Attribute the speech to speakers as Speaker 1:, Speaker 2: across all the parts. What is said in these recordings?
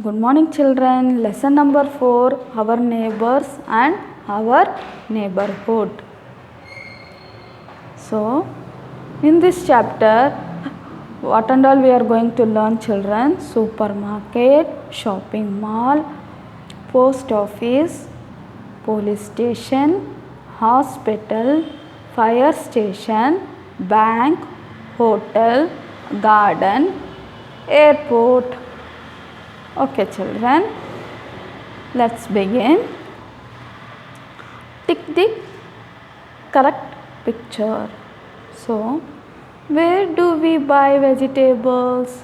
Speaker 1: Good morning children. Lesson number 4, our neighbors and our neighborhood. So, in this chapter, what and all we are going to learn children? Supermarket, shopping mall, post office, police station, hospital, fire station, bank, hotel, garden, airport. Okay children, let's begin. Tick the correct picture. So, where do we buy vegetables?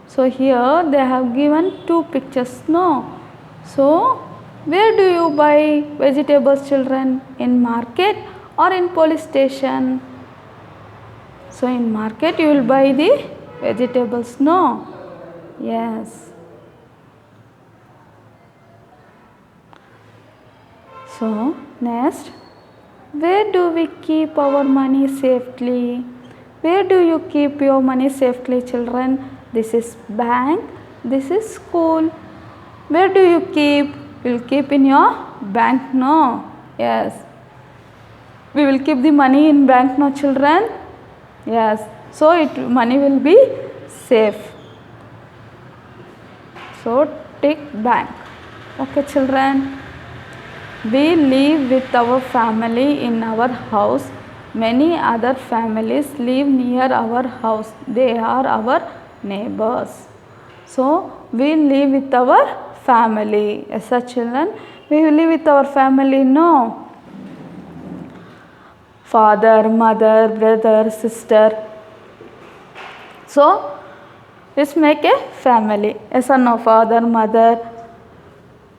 Speaker 1: So, here they have given two pictures, no? So, where do you buy vegetables children? In market or in police station? So, in market you will buy the vegetables, no? Yes. So, next, where do we keep our money safely? Where do you keep your money safely children? This is bank, this is school. Where do you keep? You will keep in your bank, no? Yes. We will keep the money in bank, no children? Yes. So, money will be safe. So, tick bank. Okay children. We live with our family in our house. Many other families live near our house. They are our neighbors. So, we live with our family. Yes, children, we live with our family, no? Father, mother, brother, sister. So, let's make a family. Yes or no? Father, mother,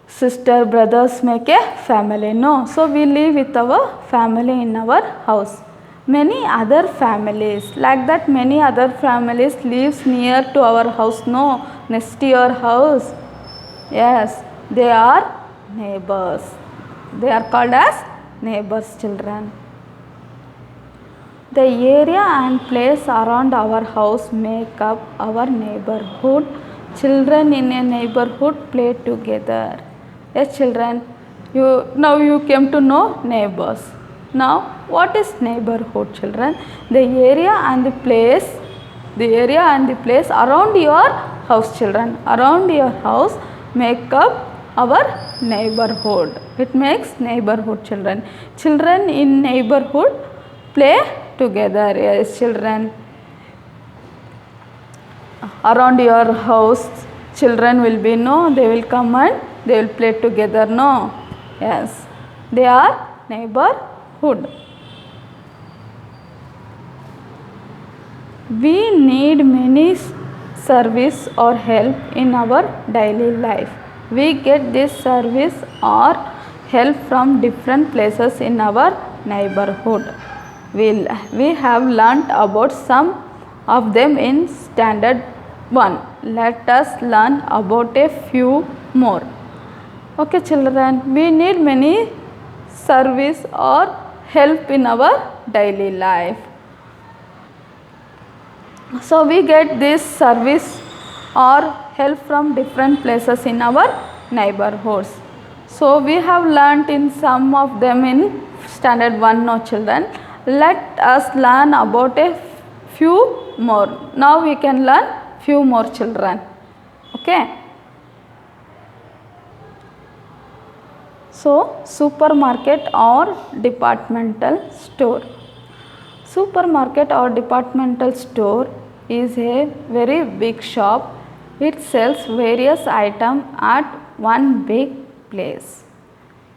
Speaker 1: sister, brothers make a family, no? So, we live with our family in our house. Many other families, like that many other families lives near to our house, no? Next to your house. Yes, they are neighbors. They are called as neighbors children. The area and place around our house make up our neighborhood. Children in a neighborhood play together. Yes children, now you came to know neighbors. Now what is neighborhood children? The area and the place around your house children. Around your house make up our neighborhood. It makes neighborhood children. Children in neighborhood play together. Yes children. Around your house children will be, no, they will come and they will play together, no? Yes, they are neighborhood. We need many service or help in our daily life. We get this service or help from different places in our neighborhood. We have learnt about some of them in standard 1. Let us learn about a few more. Okay children, we need many service or help in our daily life. So, we get this service or help from different places in our neighborhoods. So, we have learnt in some of them in standard 1, no children. Let us learn about a few more. Now, we can learn few more children. Okay. So, supermarket or departmental store. Supermarket or departmental store is a very big shop. It sells various items at one big place.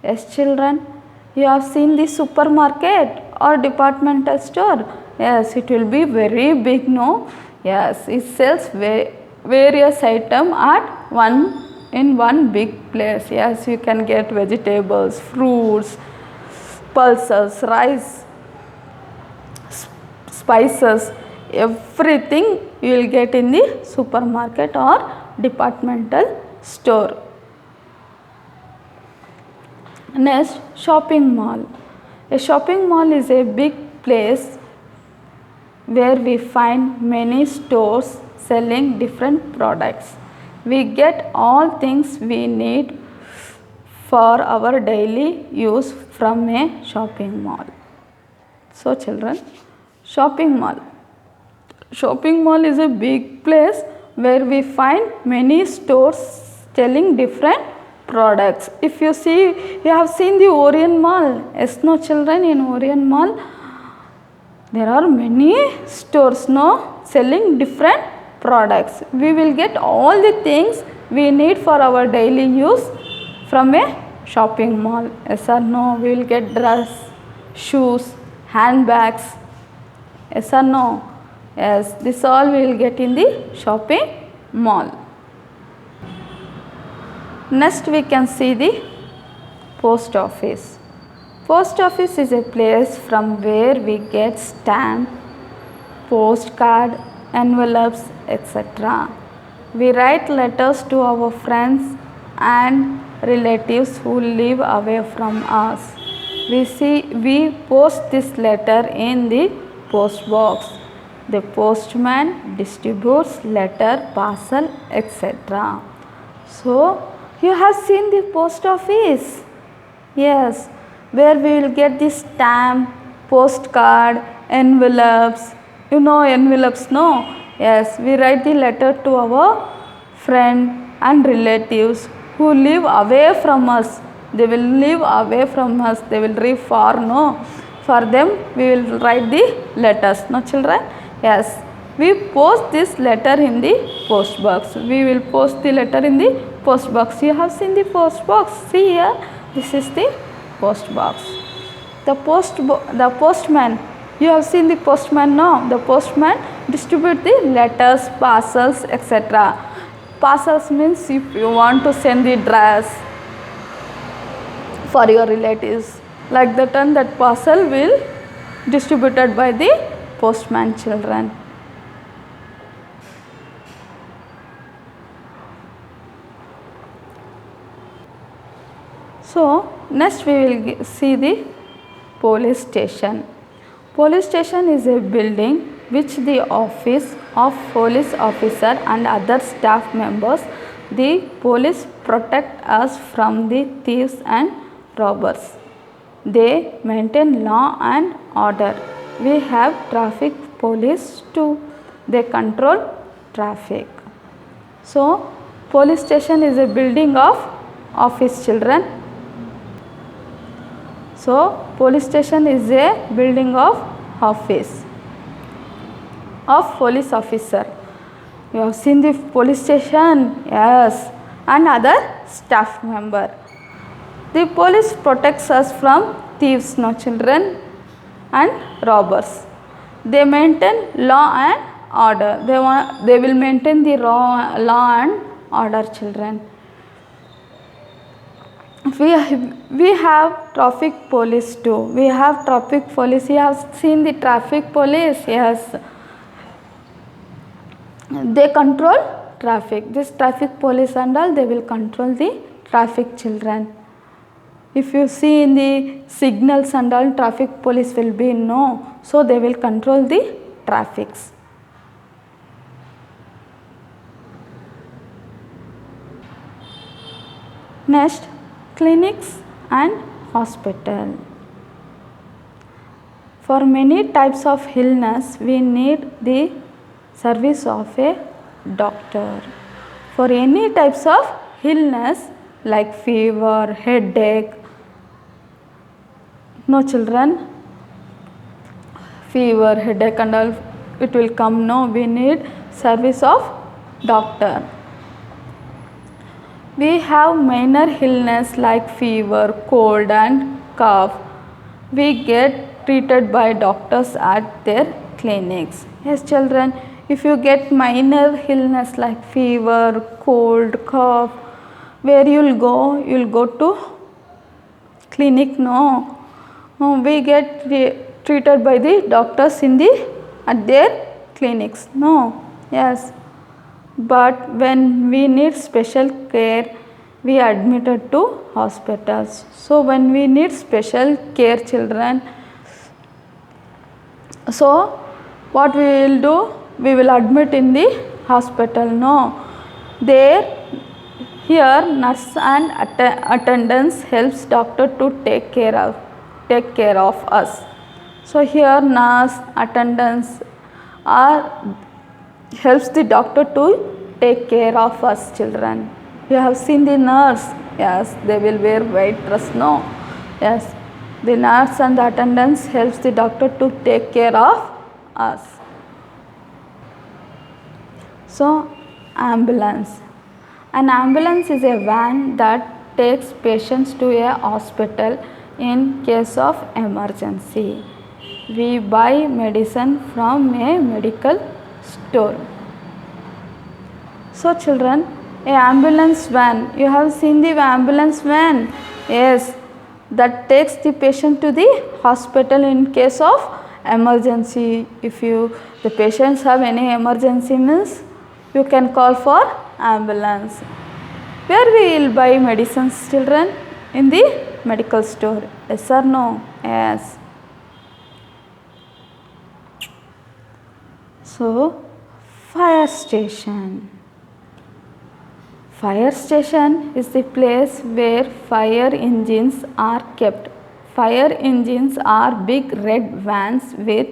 Speaker 1: Yes children, you have seen the supermarket or departmental store. Yes, it will be very big, no? Yes, it sells various items at one big place. Yes, you can get vegetables, fruits, pulses, rice, spices, everything you will get in the supermarket or departmental store. Next, shopping mall. A shopping mall is a big place where we find many stores selling different products. we get all things we need for our daily use from a shopping mall. So children, shopping mall. Shopping mall is a big place where we find many stores selling different products. If you see, you have seen the Orient Mall. Yes, no children, in Orient Mall there are many stores, no, selling different products. We will get all the things we need for our daily use from a shopping mall. Yes or no? We will get dress, shoes, handbags. Yes or no? Yes, this all we will get in the shopping mall. Next we can see the post office. Post office is a place from where we get stamp, postcard, envelopes, etc. We write letters to our friends and relatives who live away from us. We post this letter in the post box. The postman distributes letter, parcel, etc. So, you have seen the post office? Yes, where we will get the stamp, postcard, envelopes. You know envelopes, no? Yes, we write the letter to our friend and relatives who live away from us. They will live away from us. They will live far, no? For them, we will write the letters, no children? Yes, we post this letter in the post box. We will post the letter in the post box. You have seen the post box. See here, this is the post box. The postman. You have seen the postman, no? The postman distribute the letters, parcels, etc. Parcels means if you want to send the dress for your relatives, like that, and that parcel will distributed by the postman, children. So, next we will see the police station. Police station is a building which the office of police officer and other staff members. The police protect us from the thieves and robbers. They maintain law and order. We have traffic police too. They control traffic. So, police station is a building of office, children. So, police station is a building of office of police officer. You have seen the police station? Yes. And other staff member. The police protects us from thieves, no children, and robbers. They maintain law and order. They will maintain the law and order, children. We have traffic police too. We have traffic police. You have seen the traffic police? Yes. They control traffic. This traffic police and all, they will control the traffic, children. If you see in the signals and all, traffic police will be no. So, they will control the traffics. Next, clinics and hospital. For many types of illness, we need the service of a doctor. For any types of illness like fever, headache, no children, fever, headache and all, it will come, no, we need service of doctor. We have minor illness like fever, cold and cough. We get treated by doctors at their clinics. Yes children, if you get minor illness like fever, cold, cough, where you will go? You will go to clinic, no. We get treated by the doctors at their clinics, no. Yes. But when we need special care, we are admitted to hospitals. So, when we need special care, children, so what we will do? We will admit in the hospital, no. There, here nurse and attendants helps doctor to take care of us. So here nurse attendants are helps the doctor to take care of us children. You have seen the nurse, yes, they will wear white dress, no, yes, the nurse and the attendants helps the doctor to take care of us. So ambulance. An ambulance is a van that takes patients to a hospital in case of emergency. We buy medicine from a medical store. So children, a ambulance van, you have seen the ambulance van, yes, that takes the patient to the hospital in case of emergency. If the patients have any emergency means you can call for ambulance. Where we will buy medicines children? In the medical store, yes or no? Yes. So fire station. Fire station is the place where fire engines are kept. Fire engines are big red vans with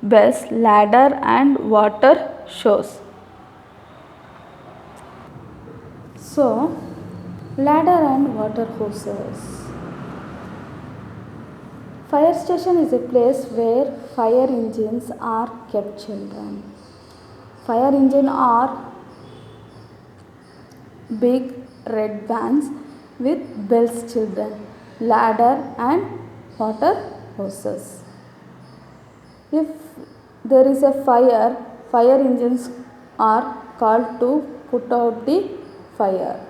Speaker 1: bells, ladder and water hose. So, ladder and water hoses. Fire station is a place where fire engines are kept children. Fire engine are big red vans with bells children, ladder and water hoses. If there is a fire, fire engines are called to put out the fire.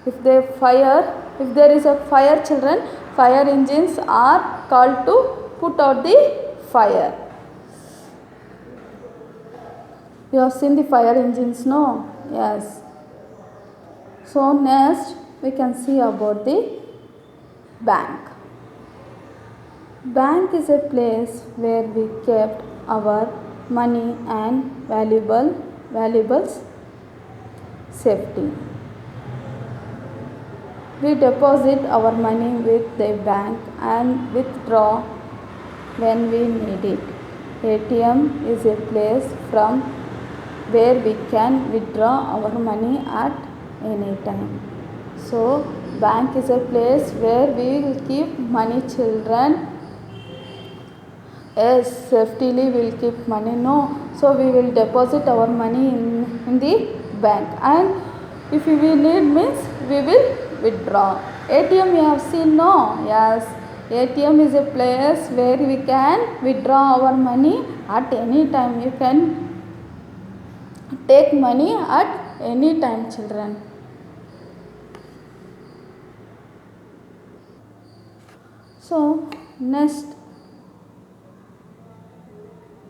Speaker 1: If there is a fire children, fire engines are called to put out the fire. You have seen the fire engines, no? Yes. So next we can see about the bank. Bank is a place where we kept our money and valuables safety. We deposit our money with the bank and withdraw when we need it. ATM is a place from where we can withdraw our money at any time. So bank is a place where we will keep money children. Yes, safely we will keep money, no. So we will deposit our money in the bank, and if we need means we will withdraw. ATM you have seen, no? Yes, ATM is a place where we can withdraw our money at any time. You can take money at any time children. So next